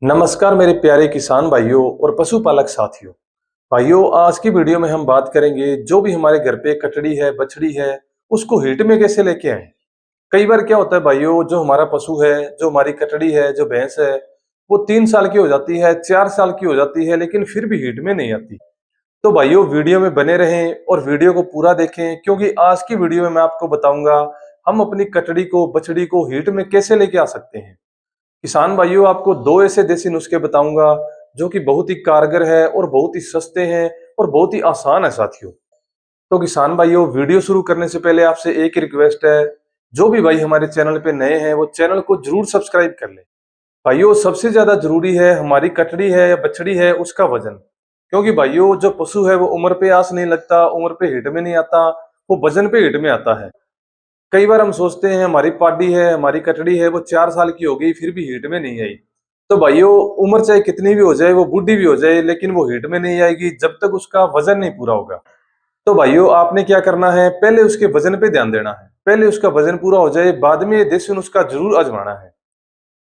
नमस्कार मेरे प्यारे किसान भाइयों और पशुपालक साथियों। भाइयों, आज की वीडियो में हम बात करेंगे जो भी हमारे घर पे कटड़ी है, बछड़ी है, उसको हीट में कैसे लेके आए। कई बार क्या होता है भाइयों, जो हमारा पशु है, जो हमारी कटड़ी है, जो भैंस है, वो 3 साल की हो जाती है, 4 साल की हो जाती है, लेकिन फिर भी हीट में नहीं आती। तो भाइयों, वीडियो में बने रहें और वीडियो को पूरा देखें, क्योंकि आज की वीडियो में मैं आपको बताऊंगा हम अपनी कटड़ी को, बछड़ी को हीट में कैसे लेके आ सकते हैं। किसान भाइयों, आपको दो ऐसे देसी नुस्खे बताऊंगा जो कि बहुत ही कारगर है और बहुत ही सस्ते हैं और बहुत ही आसान है साथियों। तो किसान भाइयों, वीडियो शुरू करने से पहले आपसे एक रिक्वेस्ट है, जो भी भाई हमारे चैनल पे नए हैं वो चैनल को जरूर सब्सक्राइब कर ले। भाइयों, सबसे ज्यादा जरूरी है हमारी कटड़ी है या बछड़ी है उसका वजन, क्योंकि भाइयों जो पशु है वो उम्र पे आस नहीं लगता, उम्र पे हिट में नहीं आता, वो वजन पे हिट में आता है। कई बार हम सोचते हैं हमारी पाडी है, हमारी कटड़ी है, वो 4 साल की हो गई फिर भी हीट में नहीं आई। तो भाइयों, उम्र चाहे कितनी भी हो जाए, वो बूढ़ी भी हो जाए, लेकिन वो हीट में नहीं आएगी जब तक उसका वजन नहीं पूरा होगा। तो भाइयों, आपने क्या करना है, पहले उसके वजन पे ध्यान देना है। पहले उसका वजन पूरा हो जाए, बाद में ये देसी नुस्खा जरूर आजमाना है।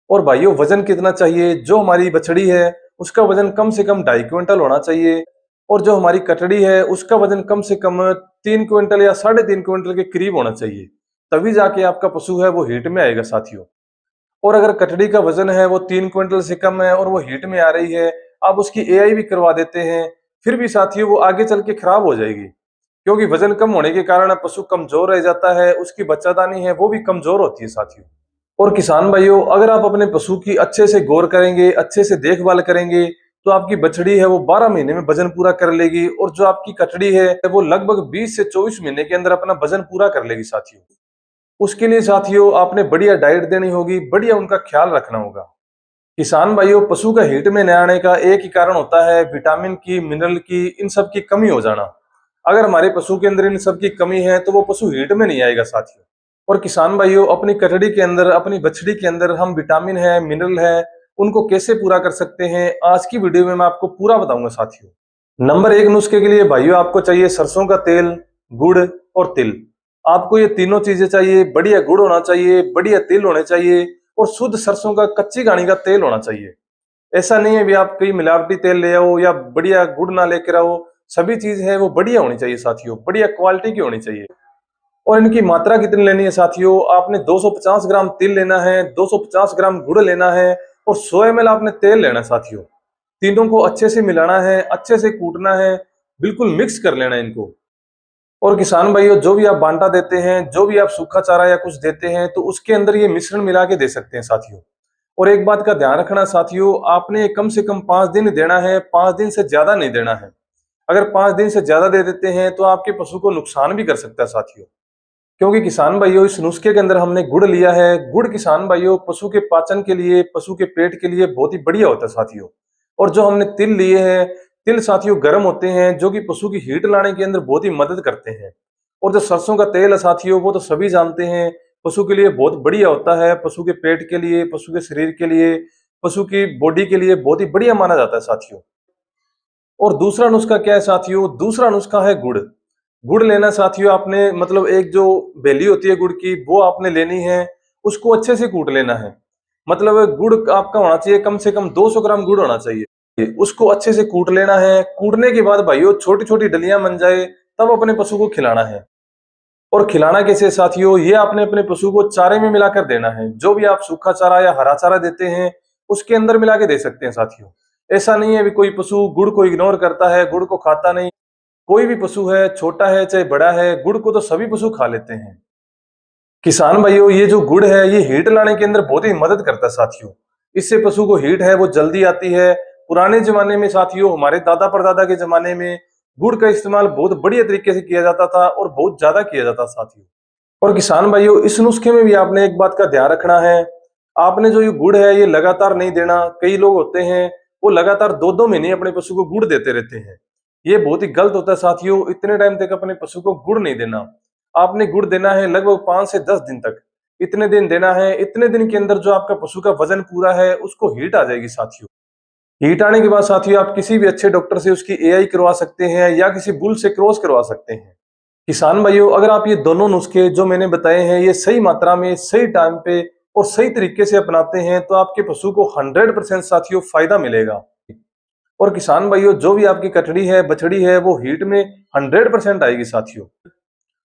और भाइयों, वजन कितना चाहिए, जो हमारी बछड़ी है उसका वजन कम से कम 2.5 क्विंटल होना चाहिए, और जो हमारी कटड़ी है उसका वजन कम से कम 3 क्विंटल या 3.5 क्विंटल के करीब होना चाहिए। तभी जाके आपका पशु है वो हीट में आएगा साथियों। और अगर कटड़ी का वजन है वो 3 क्विंटल से कम है और वो हीट में आ रही है, आप उसकी एआई भी करवा देते हैं, फिर भी साथियों वो आगे चल के खराब हो जाएगी, क्योंकि वजन कम होने के कारण पशु कमजोर रह जाता है, उसकी बच्चादानी है वो भी कमजोर होती है साथियों। और किसान भाइयों, अगर आप अपने पशु की अच्छे से गौर करेंगे, अच्छे से देखभाल करेंगे, तो आपकी बछड़ी है वो 12 महीने में वजन पूरा कर लेगी, और जो आपकी कटड़ी है वो लगभग 20 से 24 महीने के अंदर अपना वजन पूरा कर लेगी साथियों। उसके लिए साथियों आपने बढ़िया डाइट देनी होगी, बढ़िया उनका ख्याल रखना होगा। किसान भाइयों, पशु का हीट में न आने का एक ही कारण होता है विटामिन की, मिनरल की, इन सब की कमी हो जाना। अगर हमारे पशु के अंदर इन सब की कमी है तो वो पशु हीट में नहीं आएगा साथियों। और किसान भाइयों, अपनी कटड़ी के अंदर, अपनी बछड़ी के अंदर हम विटामिन है, मिनरल है, उनको कैसे पूरा कर सकते हैं, आज की वीडियो में मैं आपको पूरा बताऊंगा साथियों। नंबर 1 नुस्खे के लिए भाइयों आपको चाहिए सरसों का तेल, गुड़ और तिल। आपको ये तीनों चीजें चाहिए। बढ़िया गुड़ होना चाहिए, बढ़िया तिल होने चाहिए, और शुद्ध सरसों का कच्ची घानी का तेल होना चाहिए। ऐसा नहीं है भी आप कहीं मिलावटी तेल ले आओ या बढ़िया गुड़ ना लेकर आओ। सभी चीज है वो बढ़िया होनी चाहिए साथियों, बढ़िया क्वालिटी की होनी चाहिए। और इनकी मात्रा कितनी लेनी है साथियों, आपने 250 ग्राम तिल लेना है, 250 ग्राम गुड़ लेना है, और 100 ml आपने तेल लेना है साथियों। तीनों को अच्छे से मिलाना है, अच्छे से कूटना है, बिल्कुल मिक्स कर लेना है इनको। और किसान भाइयों, जो भी आप बांटा देते हैं, जो भी आप सूखा चारा या कुछ देते हैं, तो उसके अंदर ये मिश्रण मिला के दे सकते हैं साथियों। और एक बात का ध्यान रखना साथियों, आपने कम से कम 5 दिन देना है, 5 दिन से ज्यादा नहीं देना है। अगर 5 दिन से ज्यादा दे देते हैं तो आपके पशु को नुकसान भी कर सकता है साथियों। क्योंकि किसान भाइयों, इस नुस्खे के अंदर हमने गुड़ लिया है। गुड़ किसान भाइयों पशु के पाचन के लिए, पशु के पेट के लिए बहुत ही बढ़िया होता है साथियों। और जो हमने तिल लिए हैं, तिल साथियों गर्म होते हैं, जो कि पशु की हीट लाने के अंदर बहुत ही मदद करते हैं। और जो सरसों का तेल है साथियों, वो तो सभी जानते हैं, पशु के लिए बहुत बढ़िया होता है, पशु के पेट के लिए, पशु के शरीर के लिए, पशु की बॉडी के लिए बहुत ही बढ़िया माना जाता है साथियों। और दूसरा नुस्खा क्या है साथियों, दूसरा नुस्खा है गुड़। गुड़ लेना साथियों आपने, मतलब एक जो बेली होती है गुड़ की, वो आपने लेनी है, उसको अच्छे से कूट लेना है। मतलब गुड़ आपका होना चाहिए कम से कम 200 ग्राम गुड़ होना चाहिए। उसको अच्छे से कूट लेना है। कूटने के बाद भाइयों छोटी छोटी डलियां बन जाए तब अपने पशु को खिलाना है। और खिलाना कैसे साथियों, ये आपने अपने पशु को चारे में मिलाकर देना है। जो भी आप सूखा चारा या हरा चारा देते हैं उसके अंदर मिला के दे सकते हैं साथियों। ऐसा नहीं है भी कोई पशु गुड़ को इग्नोर करता है, गुड़ को खाता नहीं। कोई भी पशु है, छोटा है चाहे बड़ा है, गुड़ को तो सभी पशु खा लेते हैं। किसान भाइयों, ये जो गुड़ है ये हीट लाने के अंदर बहुत ही मदद करता है साथियों। इससे पशु को हीट है वो जल्दी आती है। पुराने जमाने में साथियों, हमारे दादा परदादा के जमाने में गुड़ का इस्तेमाल बहुत बढ़िया तरीके से किया जाता था और बहुत ज्यादा किया जाता साथियों। और किसान भाइयों, इस नुस्खे में भी आपने एक बात का ध्यान रखना है। आपने जो ये गुड़ है ये लगातार नहीं देना। कई लोग होते हैं वो लगातार 2-2 महीने अपने पशु को गुड़ देते रहते हैं। ये बहुत ही गलत होता है साथियों। इतने टाइम तक अपने पशु को गुड़ नहीं देना। आपने गुड़ देना है लगभग 5 से 10 दिन तक। इतने दिन देना है। इतने दिन के अंदर जो आपका पशु का वजन पूरा है उसको हीट आ जाएगी साथियों। हीट आने के बाद साथियों आप किसी भी अच्छे डॉक्टर से उसकी एआई करवा सकते हैं या किसी बुल से क्रॉस करवा सकते हैं। किसान भाइयों, अगर आप ये दोनों नुस्खे जो मैंने बताए हैं ये सही मात्रा में, सही टाइम पे और सही तरीके से अपनाते हैं तो आपके पशु को 100% साथियों फायदा मिलेगा। और किसान भाइयों, जो भी आपकी कटड़ी है, बछड़ी है, वो हीट में 100% आएगी साथियों।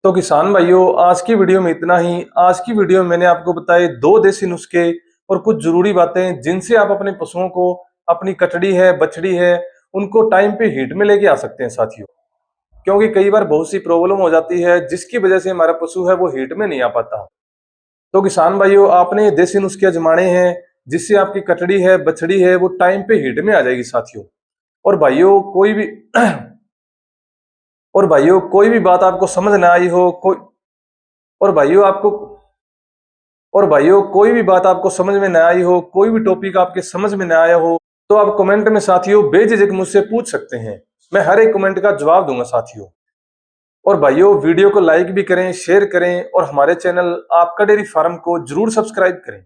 तो किसान भाइयों, आज की वीडियो में इतना ही। आज की वीडियो में मैंने आपको बताए 2 देसी नुस्खे और कुछ जरूरी बातें जिनसे आप अपने पशुओं को, अपनी कटड़ी है, बछड़ी है, उनको टाइम पे हीट में लेके आ सकते हैं साथियों। क्योंकि कई बार बहुत सी प्रॉब्लम हो जाती है जिसकी वजह से हमारा पशु है वो हीट में नहीं आ पाता। तो किसान भाइयों, आपने ये देसी नुस्खे आजमाने हैं जिससे आपकी कटड़ी है, बछड़ी है, वो टाइम पे हीट में आ जाएगी साथियों। और भाइयों कोई भी और भाइयों कोई भी बात आपको समझ ना आई हो, कोई और भाइयों आपको और भाइयों कोई भी बात आपको समझ में ना आई हो, कोई भी टॉपिक आपके समझ में ना आया हो, तो आप कमेंट में साथियों बेझिझक मुझसे पूछ सकते हैं। मैं हर एक कमेंट का जवाब दूंगा साथियों। और भाइयों, वीडियो को लाइक भी करें, शेयर करें और हमारे चैनल आपका डेयरी फार्म को जरूर सब्सक्राइब करें।